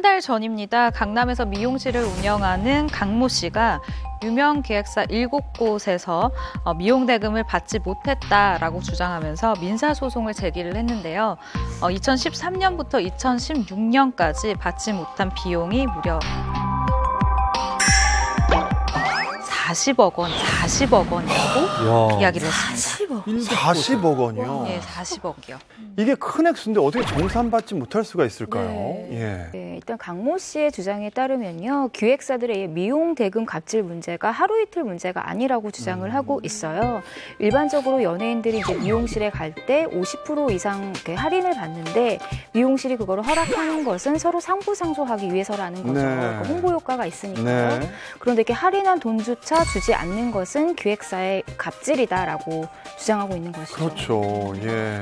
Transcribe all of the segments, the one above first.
달 전입니다. 강남에서 미용실을 운영하는 강모 씨가 유명 기획사 7곳에서 미용 대금을 받지 못했다라고 주장하면서 민사소송을 제기를 했는데요. 2013년부터 2016년까지 받지 못한 비용이 무려 40억 원이라고 이야기를 했습니다. 40억 원이요? 네, 40억이요. 이게 큰 액수인데 어떻게 정산받지 못할 수가 있을까요? 네. 네, 일단 강모 씨의 주장에 따르면요. 기획사들의 미용 대금 갑질 문제가 하루 이틀 문제가 아니라고 주장을 하고 있어요. 일반적으로 연예인들이 이제 미용실에 갈 때 50% 이상 할인을 받는데 미용실이 그거를 허락하는 것은 서로 상부상조하기 위해서라는 거죠. 네. 그러니까 홍보 효과가 있으니까요. 네. 그런데 이렇게 할인한 돈조차 주지 않는 것은 기획사의 갑질이다라고 주장하고 있는 것이죠. 그렇죠. 예.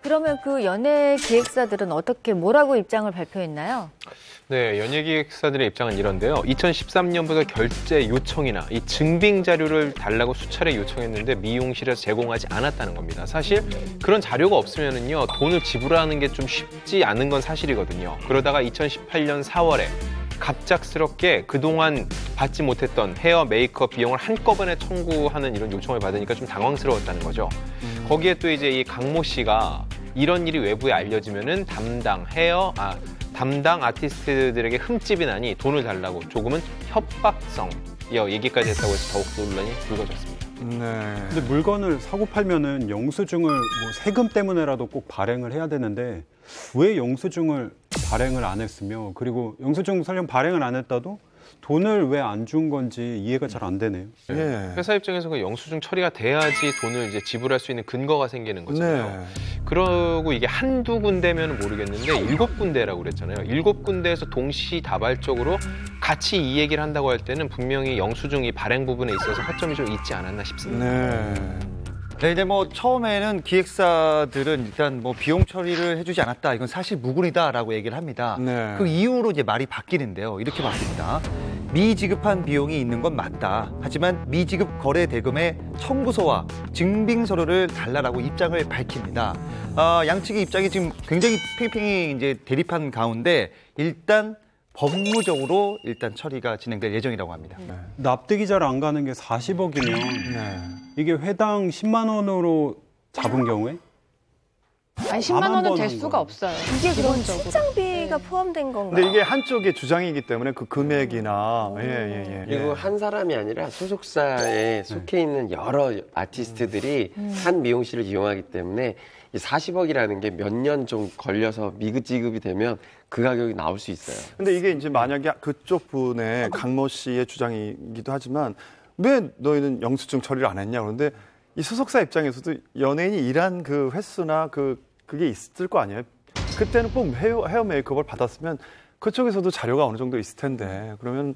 그러면 그 연예 기획사들은 어떻게 뭐라고 입장을 발표했나요? 네, 연예기획사들의 입장은 이런데요. 2013년부터 결제 요청이나 이 증빙 자료를 달라고 수차례 요청했는데 미용실에서 제공하지 않았다는 겁니다. 사실 그런 자료가 없으면은요, 돈을 지불하는 게 좀 쉽지 않은 건 사실이거든요. 그러다가 2018년 4월에 갑작스럽게 그동안 받지 못했던 헤어 메이크업 비용을 한꺼번에 청구하는 이런 요청을 받으니까 좀 당황스러웠다는 거죠. 거기에 또 이제 이 강모 씨가 이런 일이 외부에 알려지면은 담당 아티스트들에게 흠집이 나니 돈을 달라고 조금은 협박성 얘기까지 했다고 해서 더욱 논란이 불거졌습니다. 네. 근데 물건을 사고 팔면은 영수증을 뭐 세금 때문에라도 꼭 발행을 해야 되는데 왜 영수증을 발행을 안 했으며, 그리고 영수증 설령 발행을 안 했다도 돈을 왜 안 준 건지 이해가 잘 안 되네요. 예. 회사 입장에서 그 영수증 처리가 돼야지 돈을 이제 지불할 수 있는 근거가 생기는 거잖아요. 네. 그러고 이게 한두 군데면 모르겠는데 7군데라고 그랬잖아요. 7군데에서 동시다발적으로 같이 이 얘기를 한다고 할 때는 분명히 영수증 이 발행 부분에 있어서 허점이 좀 있지 않았나 싶습니다. 네. 네, 이제 뭐 처음에는 기획사들은 일단 뭐 비용 처리를 해주지 않았다, 이건 사실 무근이다라고 얘기를 합니다. 네. 그 이후로 이제 말이 바뀌는데요. 이렇게 바뀝니다. 미지급한 비용이 있는 건 맞다. 하지만 미지급 거래 대금의 청구서와 증빙 서류를 달라라고 입장을 밝힙니다. 양측의 입장이 지금 굉장히 팽팽히 이제 대립한 가운데 일단 법무적으로 일단 처리가 진행될 예정이라고 합니다. 납득이 잘 안 가는 게 40억이면 이게 회당 10만 원으로 잡은 경우에? 아니 10만 원은 될 수가 없어요. 이게 그럼 기본적으로. 출장비가 포함된 건가요? 근데 이게 한쪽의 주장이기 때문에 그 금액이나 그리고 한 사람이 아니라 소속사에 속해 있는 여러 아티스트들이 한 미용실을 이용하기 때문에 이 40억이라는 게 몇 년 좀 걸려서 미지급이 되면 그 가격이 나올 수 있어요. 근데 이게 이제 만약에 그쪽 분의 강모 씨의 주장이기도 하지만 왜 너희는 영수증 처리를 안 했냐. 그런데 이 소속사 입장에서도 연예인이 일한 그 횟수나 그게 있을 거 아니에요. 그때는 꼭 헤어 메이크업을 받았으면 그쪽에서도 자료가 어느 정도 있을 텐데, 그러면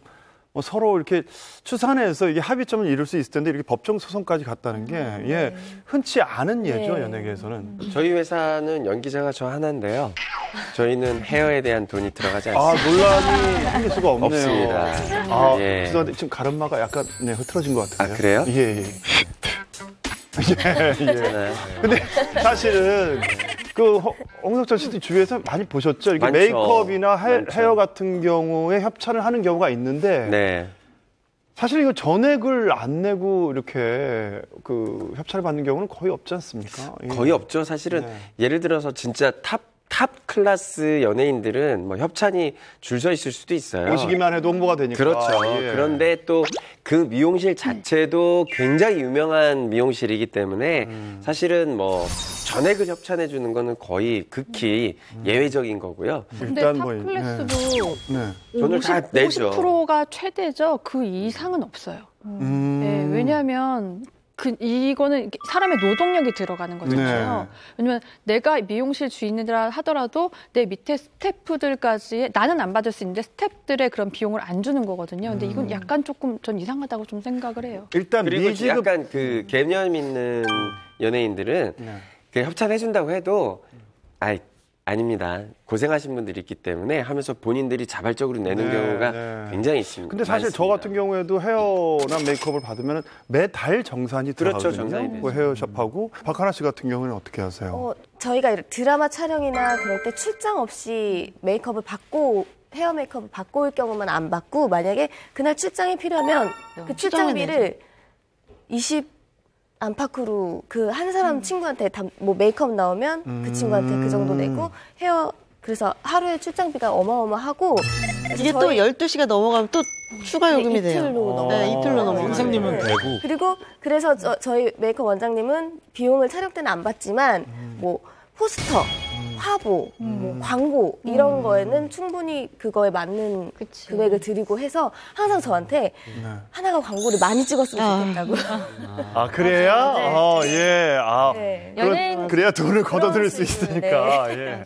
뭐 서로 이렇게 추산해서 이게 합의점을 이룰 수 있을 텐데 이렇게 법정 소송까지 갔다는 게 흔치 않은 예죠. 연예계에서는. 저희 회사는 연기자가 저 하나인데요. 저희는 헤어에 대한 돈이 들어가지 않습니다. 논란이 생길 수가 없네요. 없습니다. 예. 죄송한데 지금 가르마가 약간 흐트러진 것 같은데요. 아, 그래요? 예. 근데 사실은 그 홍석천 씨도 주위에서 많이 보셨죠? 이렇게 많죠. 메이크업이나 많죠. 헤어 같은 경우에 협찬을 하는 경우가 있는데 네. 사실 이거 전액을 안 내고 이렇게 그 협찬을 받는 경우는 거의 없지 않습니까? 예. 거의 없죠. 사실은 예를 들어서 진짜 탑 클래스 연예인들은 뭐 협찬이 줄 서 있을 수도 있어요. 오시기만 해도 홍보가 되니까. 그렇죠. 예. 그런데 또 그 미용실 자체도 굉장히 유명한 미용실이기 때문에 사실은 뭐 전액을 협찬해 주는 거는 거의 극히 예외적인 거고요. 근데 일단 탑 뭐, 클래스도 돈을 다 내죠. 50%가 최대죠. 그 이상은 없어요. 네, 왜냐하면 이거는 사람의 노동력이 들어가는 거잖아요. 왜냐면 내가 미용실 주인이라 하더라도 내 밑에 스태프들까지 나는 안 받을 수 있는데 스태프들의 그런 비용을 안 주는 거거든요. 근데 이건 약간 조금 전 이상하다고 좀 생각을 해요. 일단 그리고 미지급 약간 그 개념 있는 연예인들은 그 협찬해 준다고 해도 아닙니다. 고생하신 분들이 있기 때문에 하면서 본인들이 자발적으로 내는 경우가 굉장히 있습니다. 근데 사실 많습니다. 저 같은 경우에도 헤어나 메이크업을 받으면 매달 정산이 그렇죠, 들어가거든요. 정산이 그 헤어샵하고. 박하나 씨 같은 경우는 어떻게 하세요? 저희가 드라마 촬영이나 그럴 때 출장 없이 메이크업을 받고 헤어 메이크업을 받고 올 경우만 안 받고 만약에 그날 출장이 필요하면 그 출장비를 20 안팎으로 그 한 사람 친구한테 다 뭐 메이크업 나오면 그 친구한테 그 정도 내고 헤어 그래서 하루에 출장비가 어마어마하고 이게 또 12시가 넘어가면 또 추가 요금이 돼요. 이틀로 넘어가요. 네, 이틀로 넘어가요. 선생님은 되고. 그리고 그래서 저희 메이크업 원장님은 비용을 촬영 때는 안 받지만 뭐 포스터, 화보, 뭐 광고 이런 거에는 충분히 그거에 맞는 금액을 드리고 해서 항상 저한테 하나가 광고를 많이 찍었으면 좋겠다고. 아 그래야? 네. 예. 아 네. 그래야 돈을 걷어들일 수 있으니까. 네. 예.